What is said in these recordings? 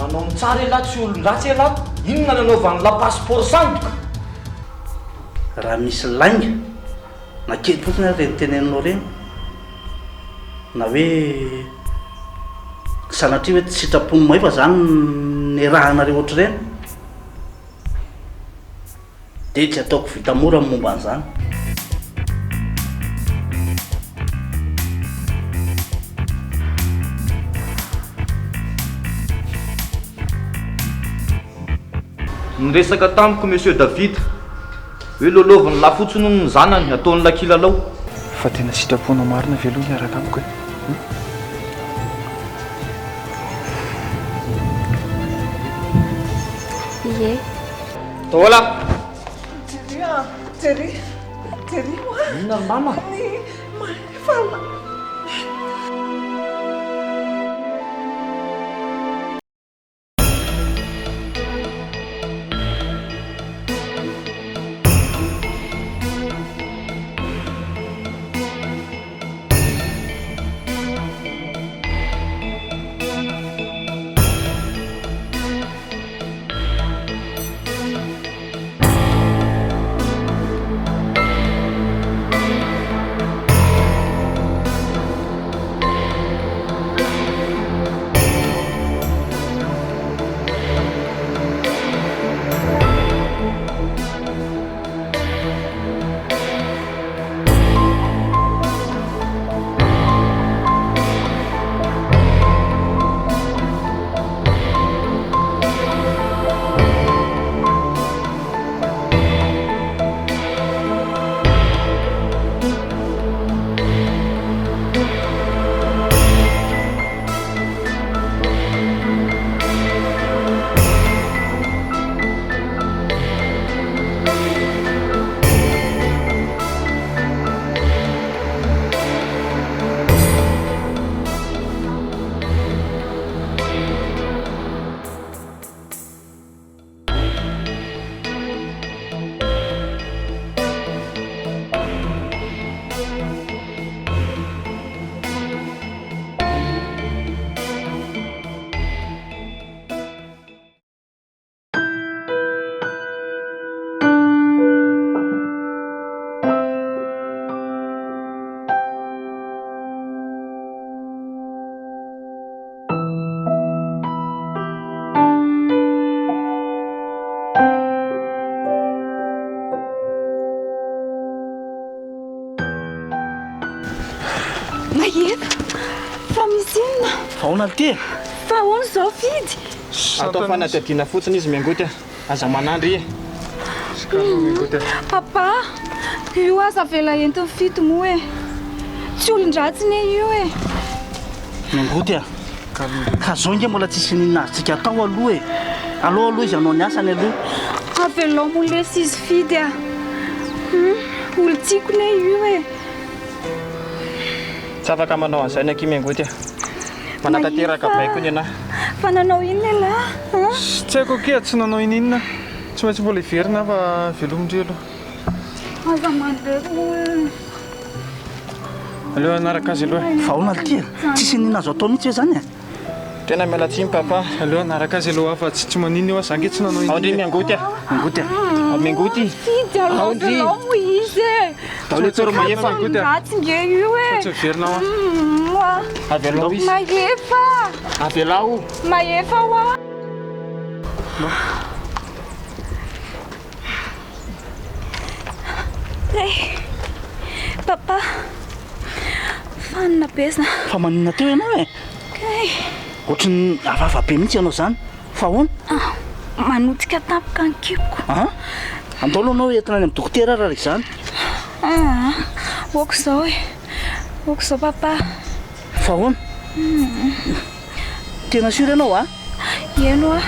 manao mitsara elahy tsy olon-dratsy elahy inona nanaovany la passeport sandoka raha misy lainga na kely fotsiny ary renitenenanao reny na hoe sanatria hoe tsy sitrapony may fa zany ny rahanareo ohatry reny dia tsy ataoko vita mora ny momba an'izany. niresaka tamiko monsieur David hoe lolovin'ny lafotsiny ny zanany ataony lakilalao fa tena sitrapona marina ve aloha miaraka amiko Ie. Tola. Jerry. Inona mama? Fala. Faona ty fa hono zao fidy atao fanatadiana fotsiny izy miangoty aza manandry papa io aza vela entiny fito mo e tsy olon-dratsiny io e miangoty ka zao nge mbola tsisy ninazitsika atao aloha e aloha izy anao ny asany aloha avelao mo lesy izy fidy a olo tiako ne io e tsy afaka manao an'izay ny aky miangoty manatanteraka baiko ny anahy fa nanao inona elahy tsy haiko ke tsy nanao ininona tsy maintsy mbola iverina fa velomindre aloha aza mandreko aleo anaraka azy aloha faona ty tsisy nina azo atao mihitsy hoe zany tena miala tsiny papa aleo anaraka azy aloha fa tsy manino eo zange tsy nanao aondry miangoty miangoty miangoty fidy alao mo izy e taoletsoro mahefa ratsy nge io e tsy verina avelao izy mahefa avelao mahefa hoa papa fanina besina fa manina teo ianao e ohatrany avava be mihitsy ianao zany fa hoana manotika tapoka ny kiboko andolo anao entina any amin'ny dokotera raha zany oko zao e oko zao papa fa hoana tena sura ianao eno a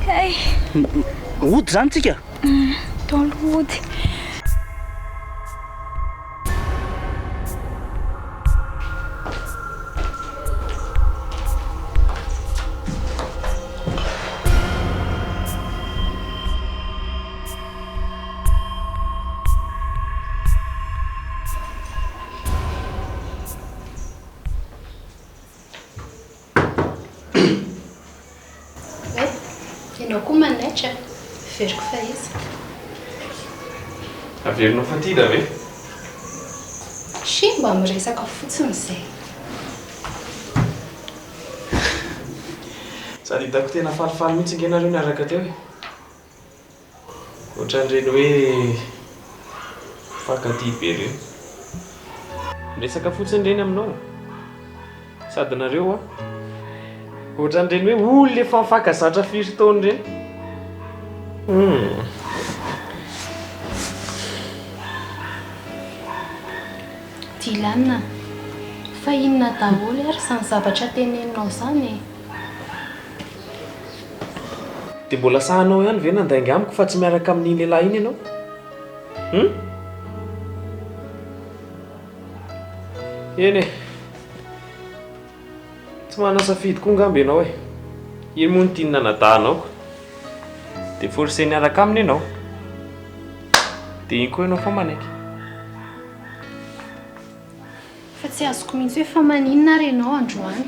kay ody zany tsika tolo ody Ianao koa manaitra, veriko fa izy. Averinao fatida ve? Sy mba miresaka fotsiny izay. Sady hitako tena falifaly mihitsy ngenareo niaraka teo e. Ohatran'ireny hoe fankatia be ireny. Miresaka fotsiny ireny aminao. Sady nareo ohatran'ireny hoe olona efa mifankazatra firy taona ireny. Dilanina, fa inona daholo ary izany zavatra teneninao izany e. Dia mbola sahanao ihany ve nandainga amiko fa tsy miaraka amin'iny lehilahy iny ianao? Eny e, tsy manasafidy koa ngamba ianao e. Iny moa ny tiany nanadahanao dia forcé niaraka aminy ianao. Dia iny koa ianao fa manaiky. Fa tsy azoko mihitsy hoe fa maninona ary ianao androany.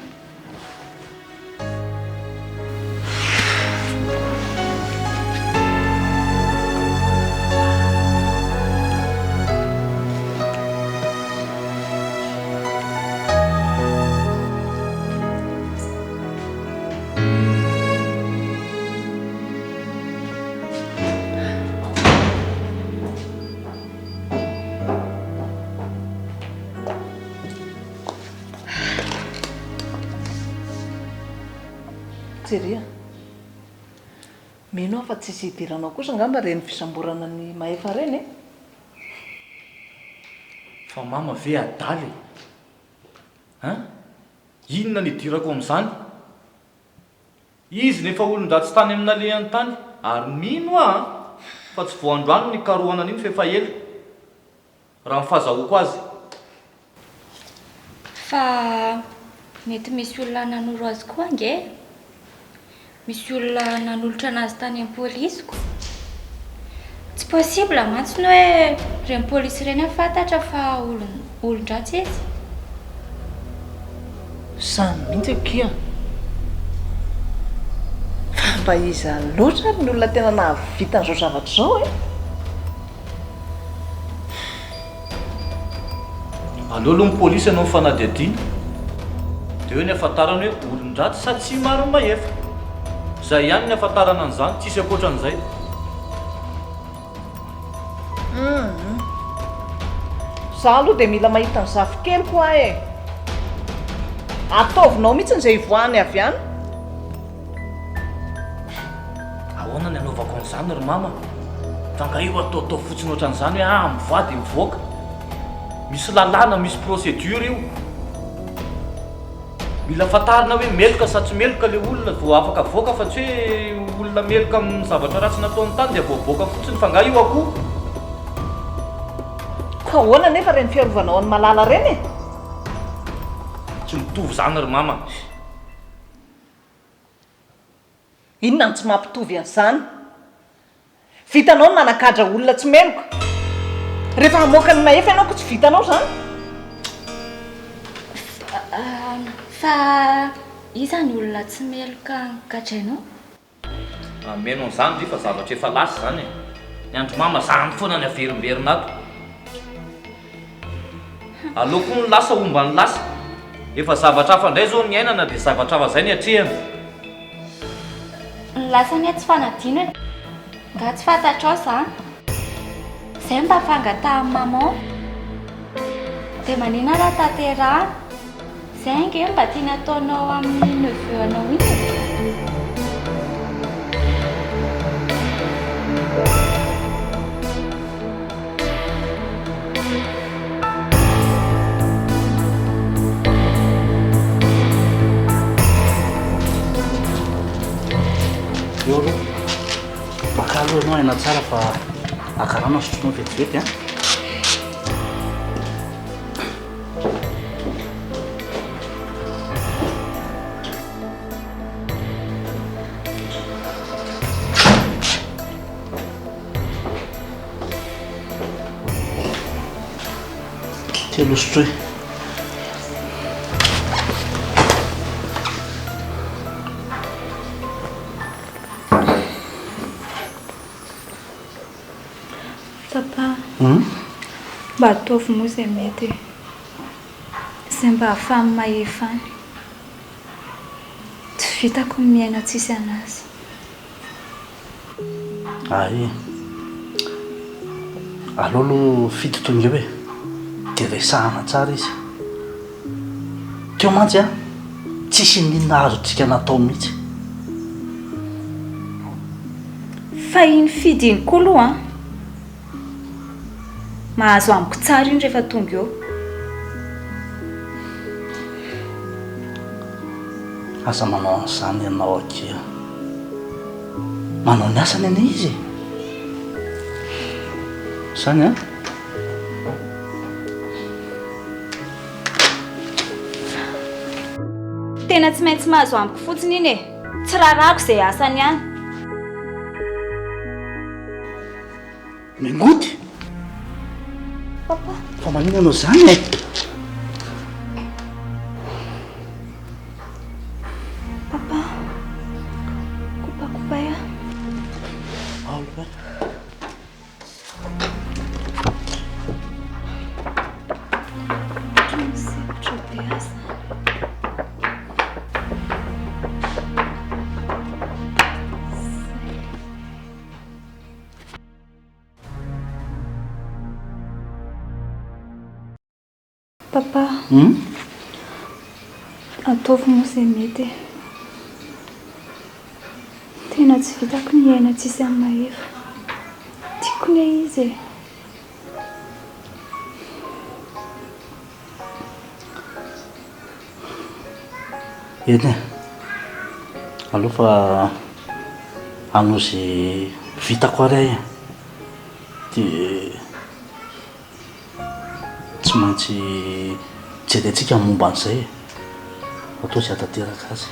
Jeria, mino aho fa tsisy hidiranao kosa ngamba reny fisamborana ny maefa reny e? Fa mama ve adaly inona ny idirako amin'izany? Izy nefa olon-dratsy tany amin'ny alehany tany ary mino fa tsy voandroany ny karohana an'iny fa efa ela raha ny fahazahoako azy. Fa mety misy olona nanoro azy koa ange? Misy olona nanolotra anazy tany amin'ny polisiko? Tsy possible mantsy ny hoe reny polisy ireny fantatra fa olon-dratsy izy. Samy mihitsy kia. Fa mba iza loatra ny olona tena nahavita an'izao zavatra izao e? Aleo aloha ny polisy ianao fanadihadiana dia hoe ny ahafantarany hoe olon-dratsy sady tsy maro maefa. Izay ihany ny ahafantarana an'izany, tsisy ankoatran'izay. Za aloha dia mila mahita ny zafikely koa e. Ataovinao mihitsy izay ivoahany avy any. Ahoana ny anaovako an'izany ry mama? Fa nga io ataotao fotsiny ohatran'izany hoe mivady mivoaka. Misy lalàna, misy procédure io. Mila fantarina hoe meloka sa tsy meloka le olona vao afaka voaka fa tsy hoe olona meloka amin'ny zavatra ratsy nataony tany dia voavoaka fotsiny fa nga io akoho. Ka ahoana nefa reny fiarovanao ny malala reny e? Tsy mitovy izany ry mama. Inona no tsy mampitovy an'izany? Vitanao ny manakadra olona tsy meloka. Rehefa hamoaka ny maefa ianao ko tsy vitanao izany? Fa iza ny olona tsy meloka gadrainao? Meno an'izany ry fa zavatra efa lasa izany e. Ny andro mama zany foana ny averimberina ato. Aleoko ny lasa omba ny lasa. Efa zavatra hafa indray zao ny ainana dia zavatra hafa izay ny hatrehana. Ny lasany tsy fanadino e. Nga tsy fantatrao izany. Izay mba fangatahan'ny maman. Dia manina raha tanterahana. Izay nge mba tiana ataonao amin'ny neveu anao iny. Eo aloha, maka aloha anao aina tsara fa akarana sotronao vetivety Telo sotroy. Papa, mba ataovy moa izay mety izay mba ahafahany mahefany. Tsy vitako ny miaina tsisy anazy. Ay, aleo aloha fito tonga hoe dia resahana tsara izy. Teo mantsy a tsisy ninona azotsika natao mihitsy. Fa iny fidy iny koa aloha mahazo amiko tsara iny rehefa tonga eo. Asa manao an'izany ianao akia. Manao ny asany ane izy. Zany a? Tena tsy maintsy mahazo amiko fotsiny iny e. Tsy rarako izay asany ihany. Mingody. Papa. Fa manino anao zany e? Papa. Coupa ya. Papa. Ataovy moa izay mety. Tena tsy vitako ny aina tsisy amin'ny mahefa. Tiako ny izy. Eny e. Aleo fa anozy vitako aray e. Dia tsy maintsy jerentsika momba an'izay e. Atao izay hatateraka azy.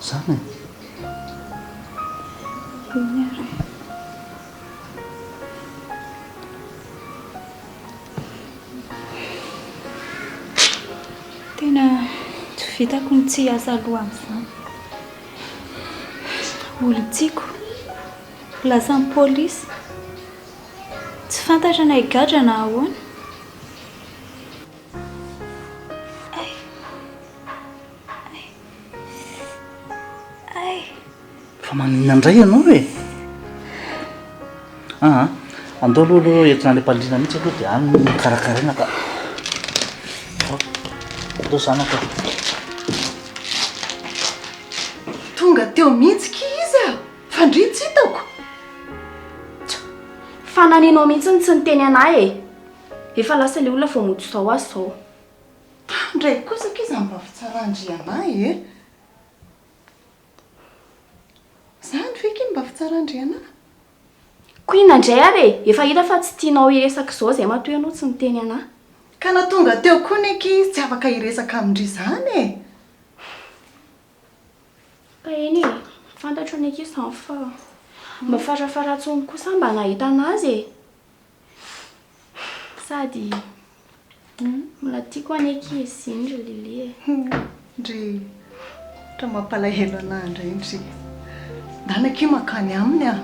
Zany e. Iny ary. Tena tsy vitako ny tsy asa aloha amin'izany. Olon-tiako lasa ny polisy. Tsy fantatra na higadra na ahoana. Fa maninona indray ianao e? Andao aloha entina ny mpandrina mihitsy aloha dia any karakaraina ka. Andao zanaka. Tonga teo mihitsy izy a. Fandritsy hitako. Fananinao mihitsy tsy niteny anahy e. Efa lasa ilay olona vao moto zao azy zao. Ndray kosa kiza mba fitsarandry anahy e. Zany feky mba fitsarandry anahy. Koina indray ary e. Efa hita fa tsy tianao hiresaka izao izay matoy anao tsy niteny anahy. Ka na tonga teo koa neky tsy afaka hiresaka amindry zany e. Ka eny e. Fantatro neky izany fa mba farafaratsony kosa mba nahita anazy e. Sady mbola tiako aneky izy indry Lily e. Ndry tra mampalahelo anahy indray. Danakio makany aminy a.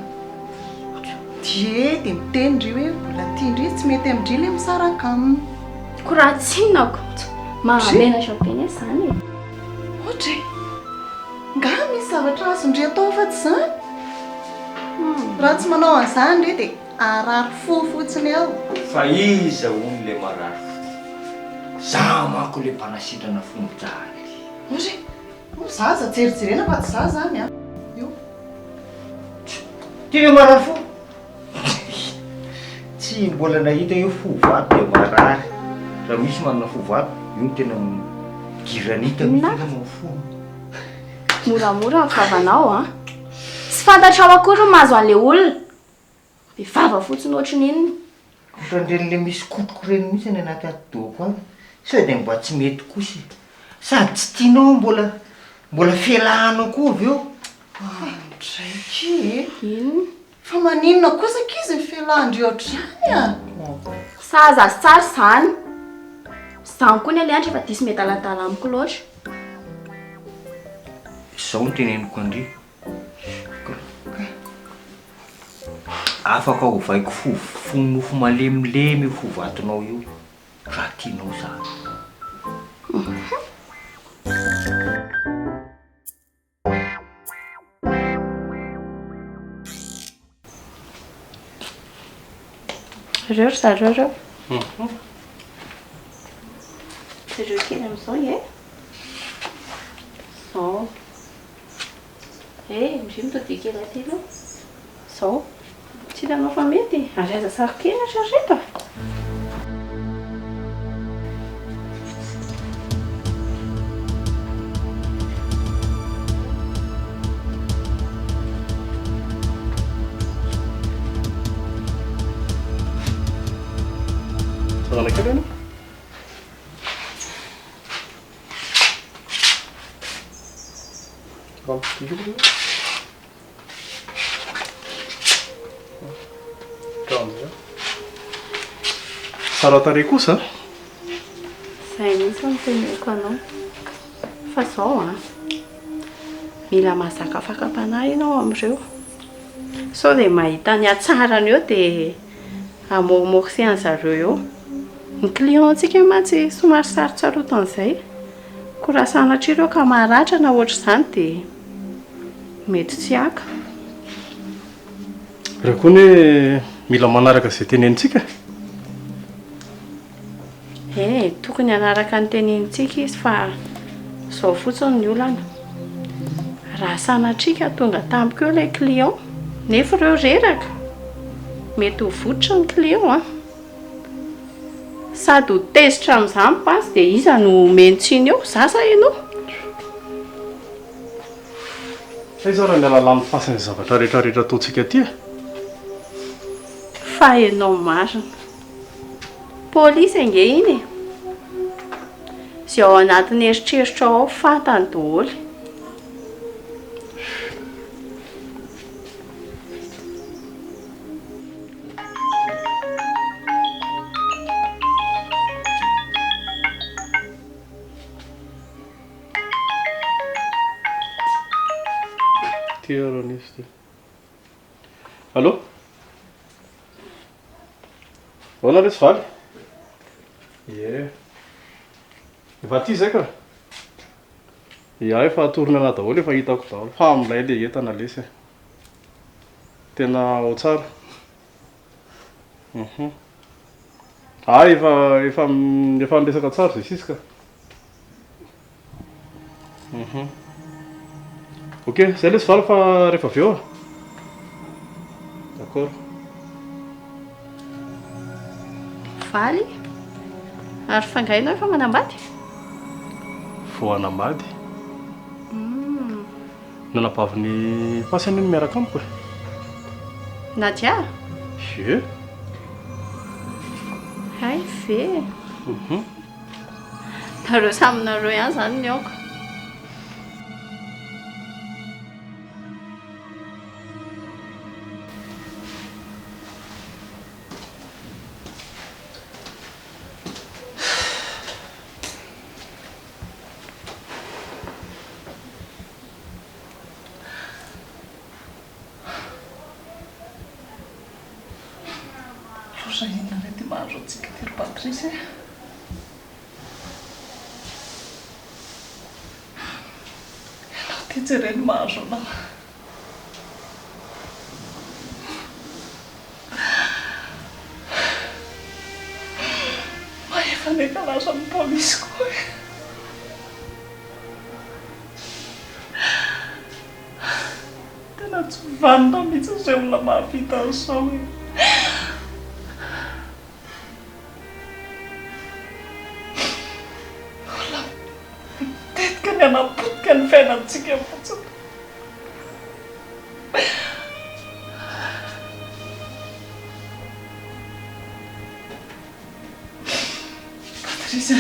Dia miteny ndry hoe mbola tiandry tsy mety amindry ilay misaraka aminy. Koratsinako. Mahamena champagne izany e. Ohatra nga misy zavatra azondry atao fa tsy zany. Raha tsy manao an'izany ndray dia arary fo fotsiny ao. Fa iza hono le marary fo. Za manko le mpanasitrana fombojary. Ohatra zaza jerijerena fa tsy za zany a. Tena marary fo. Tsy mbola nahita io fo vato dia marary. Raha misy manana fo vato, io no tena giranita mihitsy tena fo. Moramora ny vavanao a. Tsy fantatrao akory mahazo an'ilay olona. Be vava fotsiny ohatran'iny. Ohatran'ireny misy kotoko ireny mihitsy any anaty atodoko any. Sao dia mba tsy mety kosa. Sady tsy tianao mbola fialahanao koa avy eo. Draiky Ino? fa maninona kosa kizy ny fialahandry ohatr'izany a. Saza tsara izany. Izany koa ny aliandry efa disy medaladala amiko loatra. Izao no teneniko andry. afaka ovaiko fonofo malemilemy io fovatonao io raha tianao zany. Reo ry zareo reo. Zareo kely amin'izao e. Zao. Ndry mitody kely aty aloha. Zao. Tsy hitanao fa mety. Ary aza sary kely reto. Sana kely ano? Sara tarehy kosa? Izay mihitsy no teneniko anao. Fa zao mila mahazaka fakam-panahy ianao amin'ireo. Sao dia mahita ny hatsarany eo dia hamorimoro sy an'zareo eo. Ny client-ntsika mantsy somary sarotsarotan'izay. Koa raha sanatria ireo ka maharatra na ohatr'izany dia mety tsy haka. Raha koa ny mila manaraka izay tenenitsika? Tokony hanaraka ny tenenintsika izy fa zao fotsiny ny olana. Raha sanatrika tonga tampoka eo ilay client nefa ireo reraka mety ho votra ny client sady ho tezitra amin'izany pasy dia iza no mentsiny eo zasa ianao. Aiza raha ny alalan'ny pasiny zavatra rehetrarehetra ataontsika aty? Fa ianao marina. Polisy ange iny izay ao anatin'ny eritreritra ao fantany daholo. Allô? Hoana resy valy? Ie. Efa ty zay ka? Ia, efa atorina ana daholo efa hitako daholo. Fa amilay le entana lesy. Tena ao tsara. Efa niresaka tsara zay sisy ka. Ok, zay lesy valy fa rehefa avy eo. D'accord. Valy? Ary fangainao efa manambady? Vao anambady. Nanapaviny pasany ny miaraka amiko. Nadia? Ie. Hay ve. Nareo saminareo ihany zany ny aoko. Inona rety mahandro antsika ty ry Patrice? Ianao ty jereny mahandro anao. Maefa nefa lasan'ny polisy koa. Tena tsy vanona mihitsy izay olona mahavita an'izao. Anapotika ny fiainantsika fotsiny. Patricia.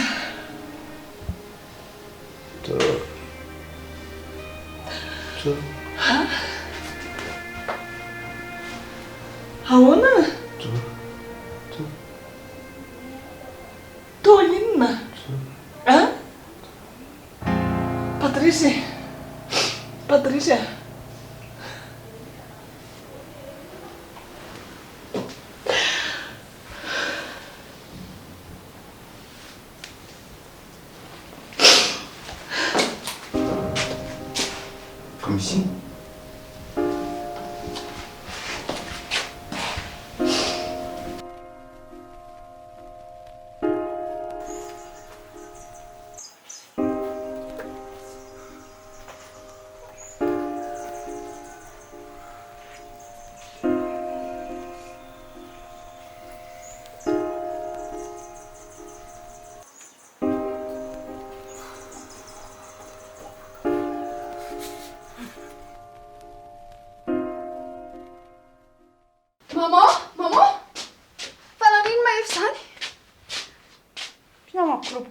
Ahoana? Tô inona? Patricia. misy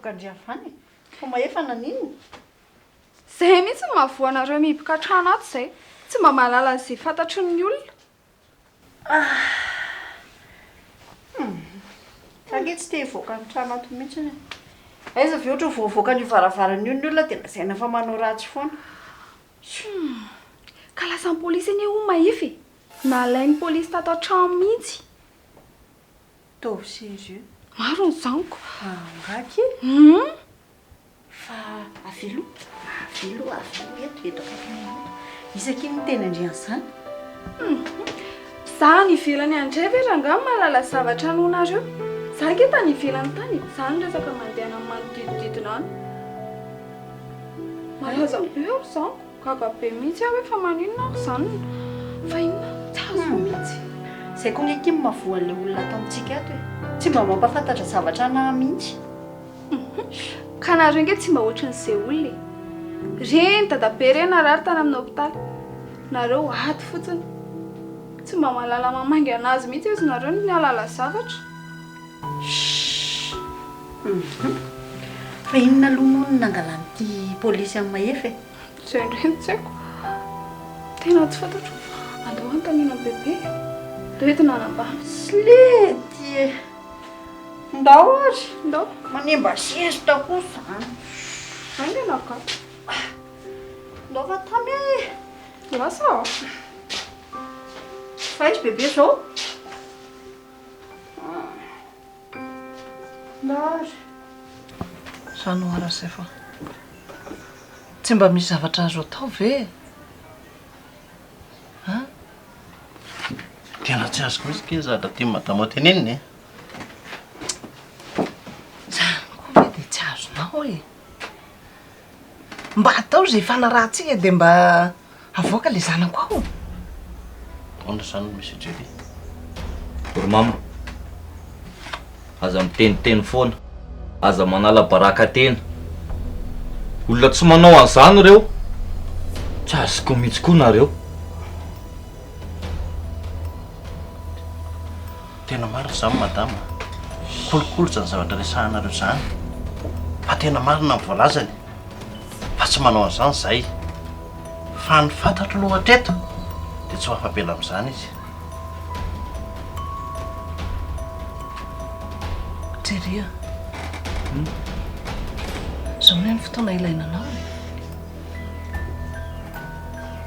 Andriafany fa maefa naninona Zay mihitsy ny mahavoanareo mihiboka trano ato zay. Tsy mba mahalala an'izay fantatry ny olona. Ange tsy te hivoaka ny trano ato mihitsy ny. Aiza ve ohatra voavoaka ny varavaran'io ny olona dia lazaina fa manao ratsy foana. Ka lasa ny polisy anie ho maify. Nalain'ny polisy tato an-trano mihitsy. Tov sérieux. Maro ny zaniko. Angaky. Fa avelo eto akaiky. Isaky ny tena andrian'izany. Za ny ivelany andray ve rangaha mahalala zavatra anonareo. Za ke tany ivelany tany. Za ny resaka mandeha amin'ny manodidididina any. Malaza be ry zaniko. Gaga be mihitsy aho hoe fa maninona aho izany. Fa inona tsy azo mihitsy. Zay koa nge kimo mavoa le olona ato amintsika ato hoe. Tsy mba mampafantatra zavatra na mihitsy. Ka nareo nge tsy mba ohatran'izay olona. Reny dadabe reny narary tany amin'ny hôpitaly. Nareo ato fotsiny. Tsy mba mahalala mamangy anazy mihitsy izy nareo ny alala zavatra. Fa inona aloha no nangalan'ity polisy amin'ny maefa e? Zay indreny tsy haiko. Tena tsy fantatro. Andao antanina bebe. Dia entina anambany. Slety e. Ndao ary. Ndao. Manemba sesitra kosa izany. Ainga nakato. Ndao fa tamy e. Lasa. Fa izy bebe zao. Ndao ary. Sanoara zay fa. Tsy mba misy zavatra azo atao ve? Tena tsy azoko izy ke zahatra ty madama teneniny e. Koa hoe dia tsy azonao e. Mba atao zay fanarahantsika dia mba avoaka le zanako aho. Onda zany misy jery. Mama, aza miteniteny foana, aza manala baraka tena. Olona tsy manao an'izany reo. Tsy azoko mihitsy koa nareo. Tena marina izany madama. Kolokolo zany zavatra resahanareo izany. Fa tena marina ny voalazany. Fa tsy manao an'izany izay. Fa ny fantatro lohatra eto dia tsy ho afapela amin'izany izy. Jeria. Zao ny fotoana ilainanao e.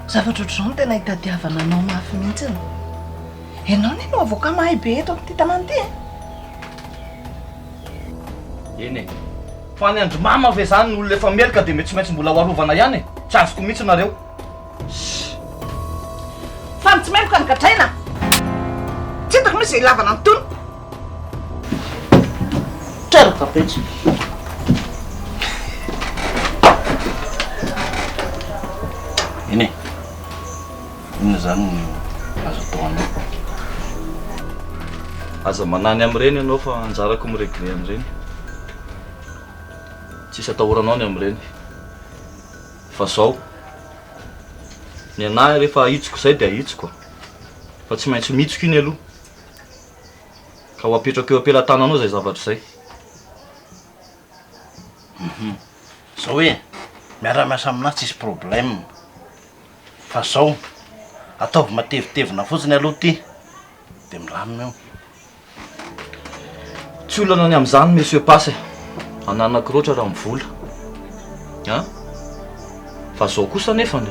Zavatra ohatr'izao no tena hitadiavana anao mafy mihitsy. Ianao ny no avoaka mahay be eto amin'ity tanàna ity e. Eny e. Fa ny andro mama ve zany ny olona efa melika dia mety tsy maintsy mbola ho arovana ihany e. Tsy azoko mihitsy nareo. Fa tsy meloka ny gadraina. Tsy hitako misy izay ilavana ny tono. Treraka petsy. Eny e. Inona zany ny azo atao anao? Aza manany amin'ireny ianao fa anjarako miregle amin'ireny. Tsisy atahoranao ny amin'ireny. Fa zao, ny anahy rehefa ahitsiko izay dia ahitsiko. Fa tsy maintsy mihitsiko iny aloha. Ka ho apetrako eo ampelantananao izay zavatra izay. Zao hoe miara-miasa aminazy tsisy problème. Fa zao ataovy matevitevina fotsiny aloha ty dia milamina eo. Tsy olana any amin'izany monsieur Passe. Ananankiroatra raha mivola. Fa zao kosa nefany.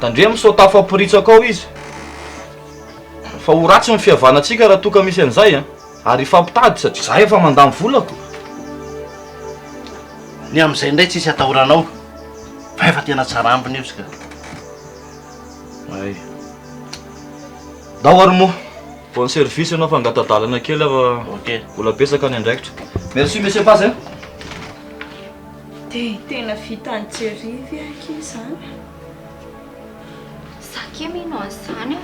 Tandria misaota fampiritsaka ao izy. Fa ho ratsy ny fihavanantsika raha toka misy an'izay ary fampitady satria za efa mandamy volako. Ny amin'izay indray tsisy atahoranao. Fa efa tena tsara ambiny io sika. ay dao ary moa vao ny service anao fa angatadalana kely fa ok mbola pesaka ny andraikitra merci monsieur Pazy dia tena vita ny jerivy aky izany Sake mino an'izany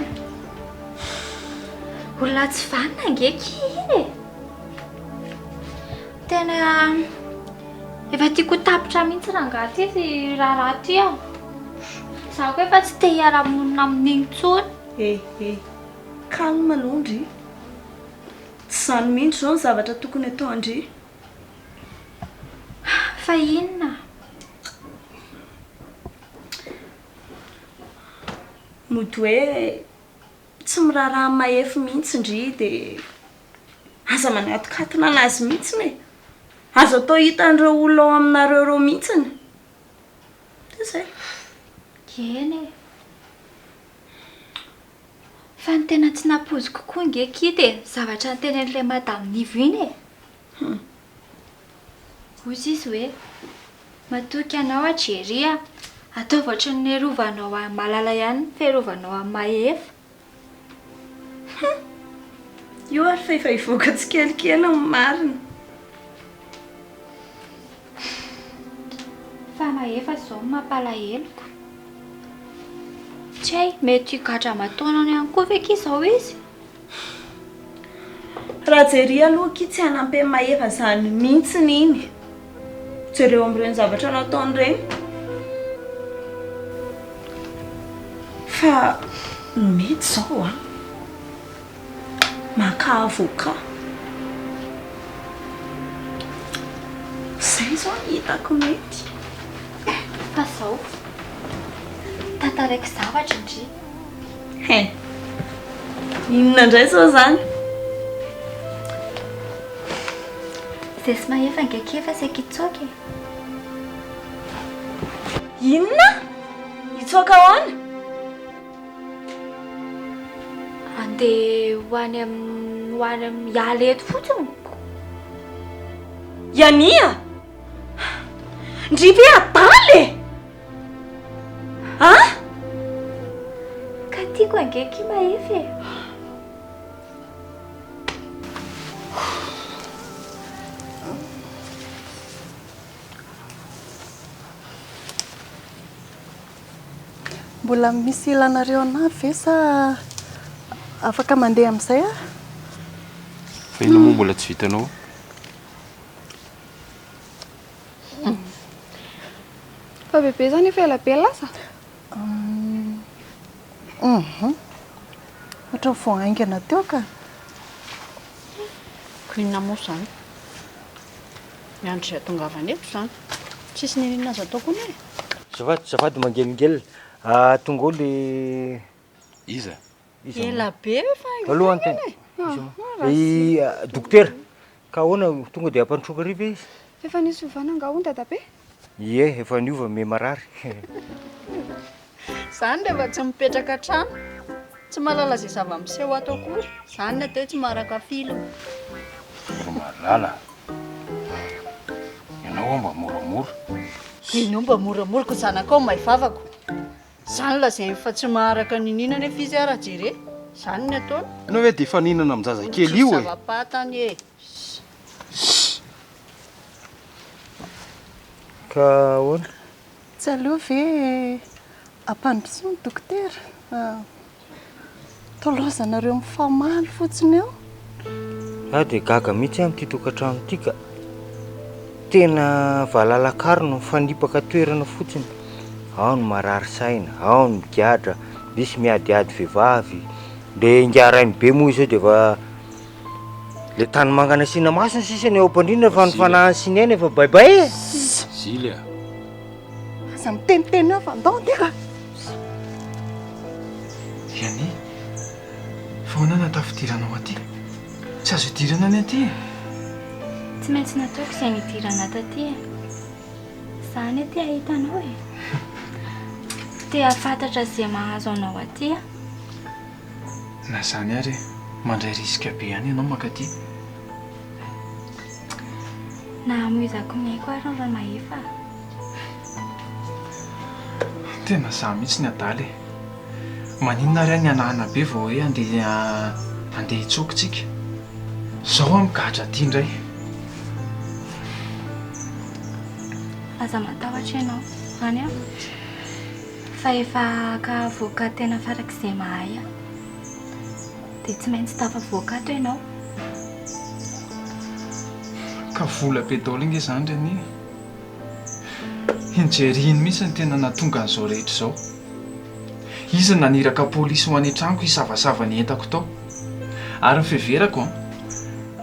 olona tsy vanina ngeky e tena efa tiako tapitra mihitsy rangaty izy raharaha ty aho za koa efa tsy te hiara-monina amin'iny intsony calme alondry tsy zany mihitsy zao ny zavatra tokony atao andry fa inona mody hoe tsy miraharaha mahefy mihitsy ndry dia aza manatikatina anazy mihitsiny e azo atao hitan'ireo olona ao aminareo reo mihitsiny dia zay eny e fa ny tena tsy napozy kokoa ngeky dia zavatra ny tenen'ilay madame Nivo iny e ozy izy hoe matoky anao ajery a atao voatra ny rovanao amin'ny malala ihany fiarovanao amin'ny mahefa io ary fa efa hivoaka tsy kelikely amin'ny marina fa mahefa zao mampalahelo tsy hay mety higatra mataonany ihany koa veky izao izy raha jery aloha ki tsy hanampy mahefa izany mihitsiny iny jereo amin'ireny zavatra nataon'ireny fa mety zao a maka avoka zay zao hitako mety fa zao tantaraiky zavatra indry inona indray zao zany zay sy mahefa ngekefa saika hitsoaka inona hitsoaka ahoana andeha hoany amin'ny hiala eto fotsiny iania ndrivy adaly a ka tiako angeky mahefa e mbola misy ilanareo ana ve sa afaka mandeha amin'izay a fa ino moa mbola tsy vitanao fa bebe zany efa elabe lasa ohatra voaingana teo ka inona moa zany miandro izay tongavany eto zany tsisy ninina azo ataoko ny e zafady mangelingely tonga ao le iza elabe fa aloha anteny dokotera ka ahoana tonga dia ampantroka riva izy efa nisy ovana angahony dadabe ie efa niova me marary zany rehefa tsy mipetraka trano tsy malala zay zava-miseho ato koa zany ny atao hoe tsy maraka filo malala ianao mba moramora ino mba moramora ko zanakao mahay vavako zany lazay fa tsy maharaka ninina nefa izy ara jere zany ny ataony anao hoe dia efa ninana amin'ny zazakely io e zava-pahatany e ka ahoana tsy aleo ve ampandrosoany dokotera tolozanareo mifamaly fotsiny eo dia gaga mihitsy amin'ity tokantrano ity ka tena vahalalakaro no fanipaka toerana fotsiny ao ny marary saina ao ny migadra misy miadiady vehivavy le ingarainy be moa izao dia efa le tany mangana sina masina sisany eo ampandrina fa nifanahany siny eny efa baibay e zily a aza miteniteny eo fa ndao ty ka Iany foana natafidiranao aty tsy azo idirana any aty tsy maintsy nataoko izay nidirana taty e zany aty ahitanao e te afantatra izay mahazo anao aty a na zany ary mandray risika be ihany ianao makaty na amoizako mihaiko ary raha mahefa tena za mihitsy ny adaly maninona ary ny anahana be vao hoe andeha hitsokotsika. Zaho amigatra ty indray. Aza matahotra ianao any a fa efa ka voaka tena farak'izay mahay a dia tsy maintsy tafavoakato ianao. Ka vola be daholo inge izany reny. Injeriny mihitsy ny tena nahatonga an'izao rehetra izao. Izy naniraka polisy ho any an-tranoko hisavasava ny entako tao. Ary ny fiheverako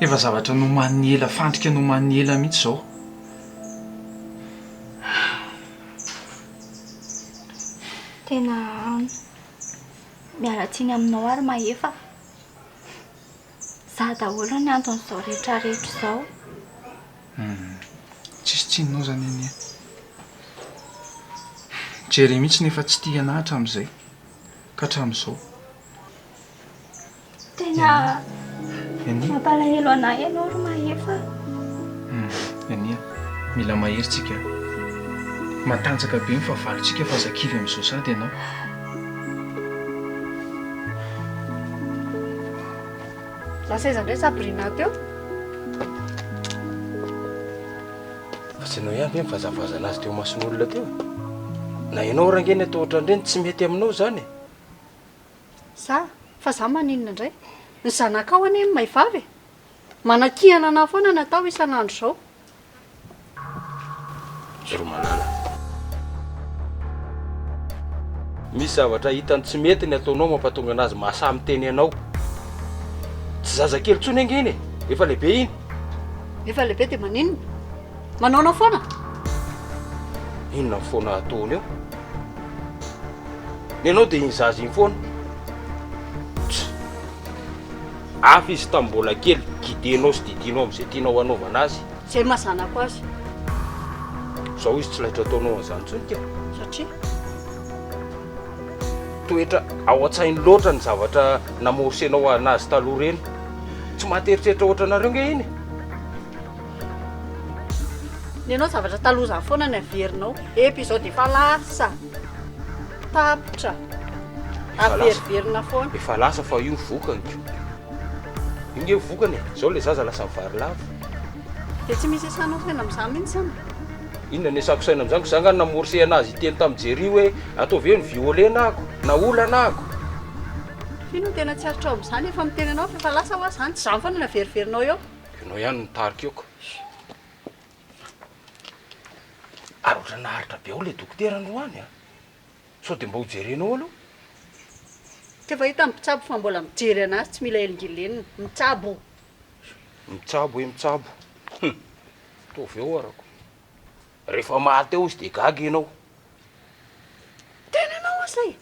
efa zavatra noman'ny ela, fandrika noman'ny ela mihitsy izao. Tena mialatsiny aminao ary mahefa. Za daholo ny anton'izao rehetrarehetra izao. Tsisy tsinonao zany eny. Jery mihitsy nefa tsy tia anahy hatramin'izay ka hatramin'izao. Tena mampalahelo anahy ianao ry mahefa. Enia, mila maherintsika. Matanjaka be ny fahavalontsika fa zakivy amin'izao sady ianao. Lasa iza indray sabrina teo? Fa tsy anao ihany ve mivazavaza anazy teo mason'olona teo? Na ianao rangeny atao ohatran'ireny tsy mety aminao zany. Za, fa za maninona indray? Ny zanakao anie maivavy. Manakihana anahy foana natao isan'andro izao. Zoro malala. Misy zavatra hitany tsy mety ny ataonao mampatonga anazy mahasamy teny ianao. Tsy zazakely tsony angeny efa lehibe iny. Efa lehibe dia maninona? Manaonao foana? Inona ny foana ataony eo? Ny ianao dia iny zaza iny foana. Hafa izy tamin'ny mbola kely, gidenao sy didinao amin'izay tianao hanaovana azy. Izay mazanako azy. Izao izy tsy laitra ataonao an'izany tsony ka. Satria? Toetra ao an-tsainy loatra ny zavatra namosenao anazy taloha reny. Tsy mahteritreritra ohatra anareo nge iny. Ny ianao zavatra taloza foana ny averinao. Episode efa lasa. Tapitra. Averiverina foana. Efa lasa fa io vokany. Io nge vokany. Izao le zaza lasa mivary lava. Dia tsy misy isanao saina amin'izany mihitsy zany. Inona ny esako saina amin'izany ko zany ngany namorsé anazy iteny tamin'ny Jery hoe ataovy eo ny violena ako na olana ako. Fino tena tsy aritra ao amin'izany efa miteny anao fa efa lasa ho azy zany. Tsy izany foana ny averiverinao eo. Ianao ihany nitarika eoko. Ary ohatra naharitra be ao le dokotera androany a. Sao dia mba ho jerenao aloha. Tsy efa hita mitsabo fa mbola mijery anazy tsy mila elingelenina. Mitsabo. Mitsabo hoe mitsabo. Tovy eo arako. Rehefa maty eo izy dia gaga ianao. Tena anao azay.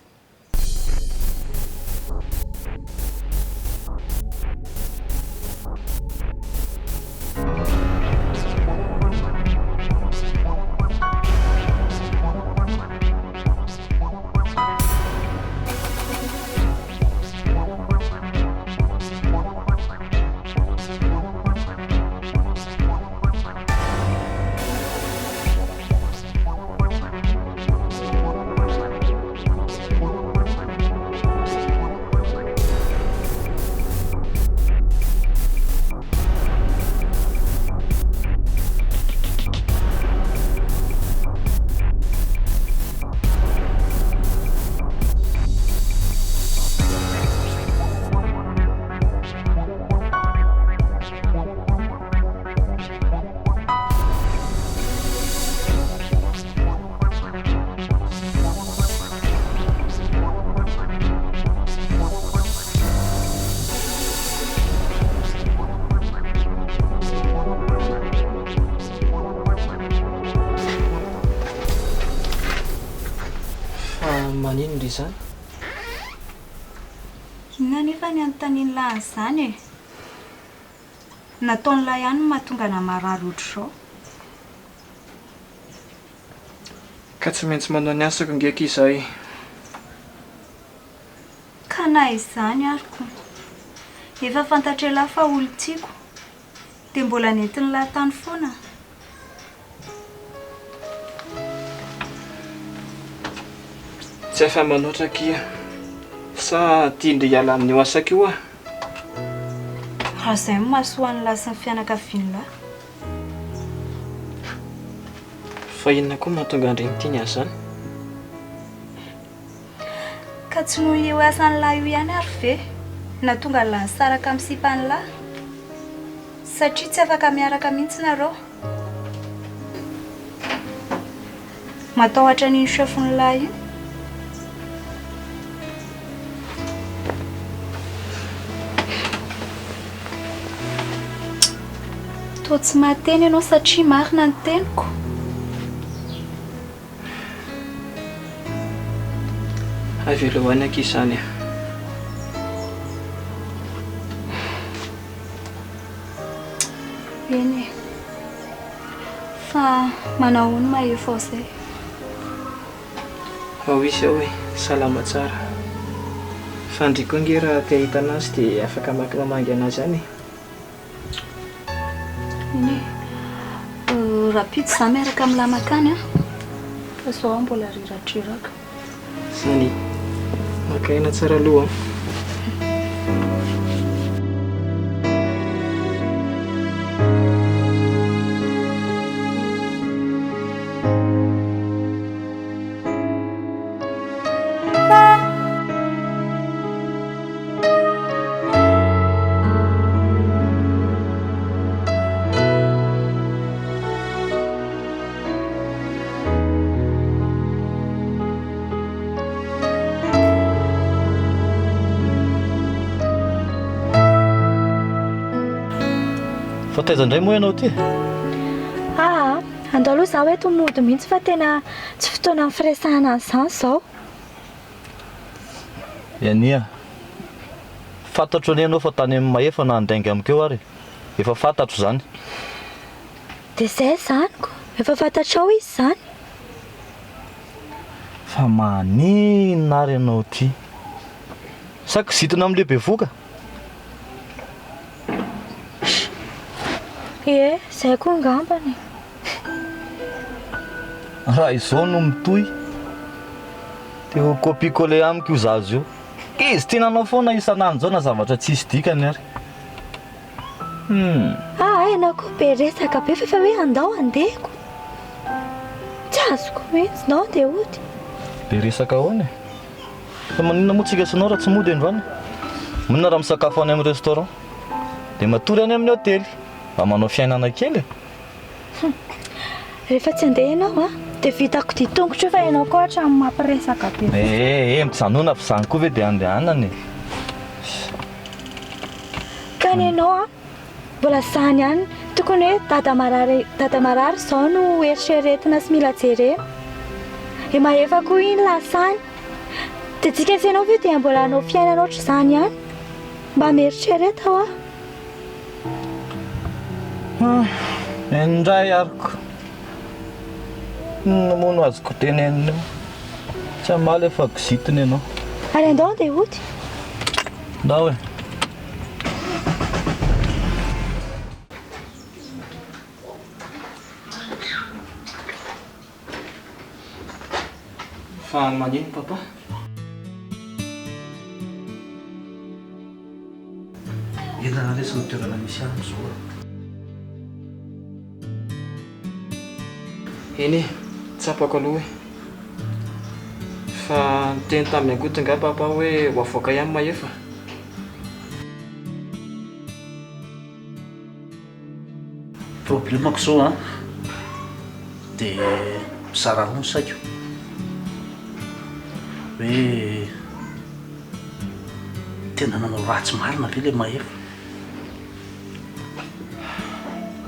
Manino ry zany? Inona nefa ny anontaniany lahy an'izany e. Nataon'ilay ihany no mahatonga namarary ohatr'izao. Ka tsy maintsy manao ny asako ngeky izahay. Ka na izany ariko. Efa fantatra ela fa olo-tiako. Dia mbola nentin'ny lahatany foana. Tsy afa manoatra kia. sa tiandry hiala amin'ny oasaka io ah. Raha izay mahasoan'ny lahy sy ny fianakaviana lahy. Fa inona koa mahatonga andreny tiany azy zany? Ka tsy noho io asan'ny lahy io ihany ary ve na tonga ny lahy saraka amin'ny sipan'ny lahy satria tsy afaka miaraka mihitsy nareo. Matahotra n'iny chefon'ny lahy io. Toa tsy mahateny ianao satria marina ny teniko. Avela ho any ankizy izany ah. Eny e. Fa manahoana mahefao izay? Ao isy aho hoe salama tsara. Fandriko ange raha te hahita anazy dia afaka mamangy anazy any. Eny e. Raha pitsy izaho miaraka amin'ny lamakany a. Fa sao mbola riratriraka. Zany maka aina tsara aloha. Fa taiza indray moa ianao ty? Andao aloha izaho hoe tomody mihitsy fa tena tsy fotoana amin'ny firesahana an'izany izao. Ania. Fantatro any ianao fa tany amin'ny mahefa na andainga amiko ary. Efa fantatro izany. Dia izay izanyko. Efa fantatrao izy izany. Fa maninona ary ianao ty? Sa kizitina amin'ny lehibe voka? Izay koa ngambany. Raha izao no mitohy dia ho copier-coller amiko io zazo io. Izy tiananao foana isan'andro zao na zavatra tsisy dikany ary. Ianao koa be resaka be fa hoe andao andeko. Tsy azoko mihitsy nao dia ody. Be resaka ahoana? Fa maninona moa tsika sanao raha tsy mody androany? Monina raha misakafo any amin'ny restaurant dia matory any amin'ny hôtely mba manao fiainana kely. Rehefa tsy handeha ianao dia vitako ditongotra fa ianao koa hatramin'ny mampiresaka be. Mijanona fa izany koa ve dia andehanany? Ka ny ianao mbola izany ihany tokony hoe dada marary izao no eritreretina sy mila jerena. Mahefa koa iny lasany. Dia tsika sy ianao ve dia mbola hanao fiainana ohatr' izany ihany mba mieritreretra ho Indray ariko. Moa no azoko tenenina io. Tsy hamaly efa kizitina ianao. Ary andao dia ody. Ndao e. Fa manino papa? Ena resy ny toerana misy ahy zao. Eny e, tsapako aloha e. Fa teny tamin'ny angoto nga papa hoe ho avoaka ihany mahefa. Problemako zao dia mizara roa ny saiko hoe tena nanao ratsy marina ve ilay mahefa.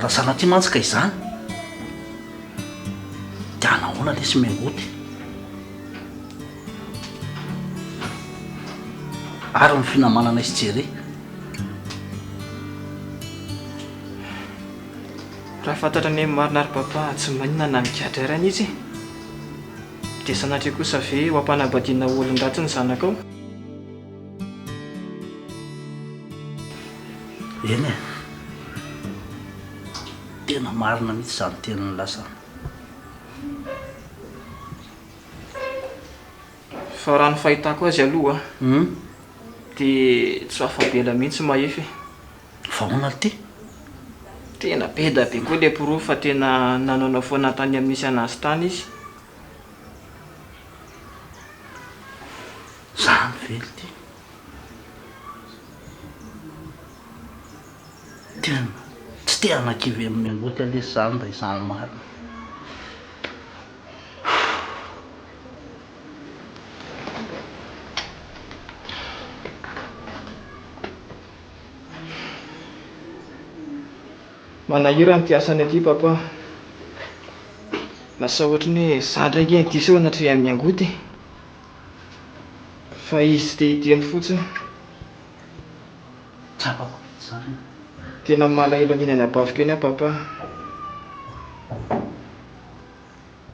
Raha sanatria mantsika izany dia anahoana le sy miangoty ary ny finamanana izy jere. Raha fantatra ny marina ary papa tsy maninona na mikatra irany izy dia sanatria kosa ve ho ampanambadiana olon-dratsy ny zanakao? Eny e, tena marina mihitsy izany teniny lasa. fa raha ny fahitako azy aloha dia tsy afabela mihitsy mahefy fahoana ty tena be da be koa le pirofo fa tena nanona foana tany amin'ny misy anazy tany izy zany vely ty tena tsy te anakivy amin'ny angoty alesy zany da izany marina manahira ny tiasany aty papa lasa ohatrany hoe za ndraiky diso eo anatria amin'ny angoty fa izy te hitiany fotsiny tsapako zany tena malahelo aniny abaviko eny a papa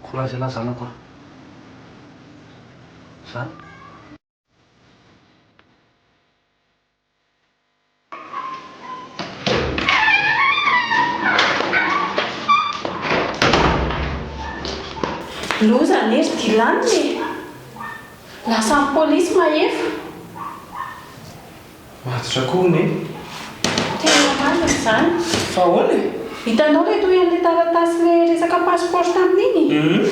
courage ala zanako zany loza nery dilaniny lasa ny polisy mahefa matotra koa tena marina zany fa hoana hitanao reto an'le taratasy le resaka passeport tamin'iny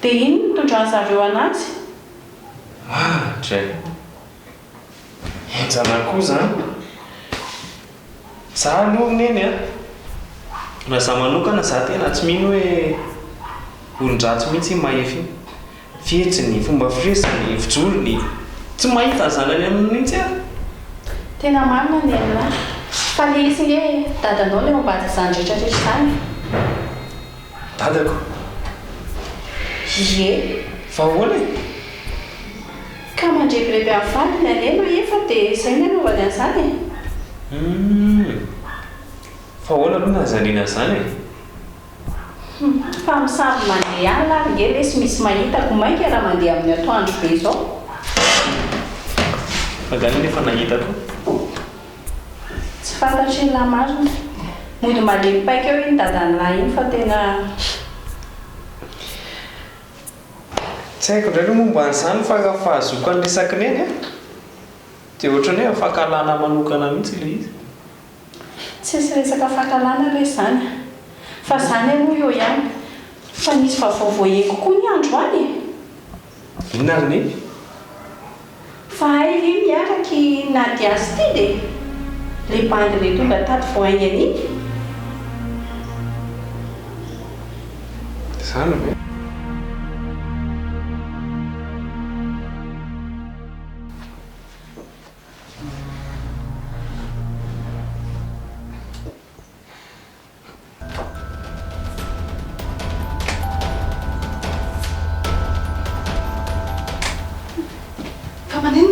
dia iny mitondran'ny zareo anazy dray enjana koa zany za aloha neny a raha za manokana za tena tsy mino hoe olon-dratsy mihitsy mahefy fihetsiny fomba firesany fijorony tsy mahita zanany aminy mihitsy a tena marina ny amina fa le izy nge dadanao le mambady zany rehetrarehetra zany dadako ye fa hoana ka mandrebireby amin'ny valiny aneno efa dia izay ny anaovany an'izany fa hoana aloha nazaniana zany fa misamby mandeha any lary nge lesy misy mahitako mainka raha mandeha amin'ny atoandro be izao fa gany nefa nahitako tsy fantatry ny lahy marina mody malemy paika eo iny dadany lahy iny fa tena tsy haiko indray aloha momba an'izany fa fahazoko an'lesaky neny a dia ohatrany hoe afakalana manokana mihitsy le izy tsisy resaka fahakalana le zany fa zany aloha eo ihany fa nisy vavaovoaheko koa ny andro any inona ary neny fa hay ry miaraky nadiasy ty dia le bandy le tonga tady voaingany iny zany ve fa maneno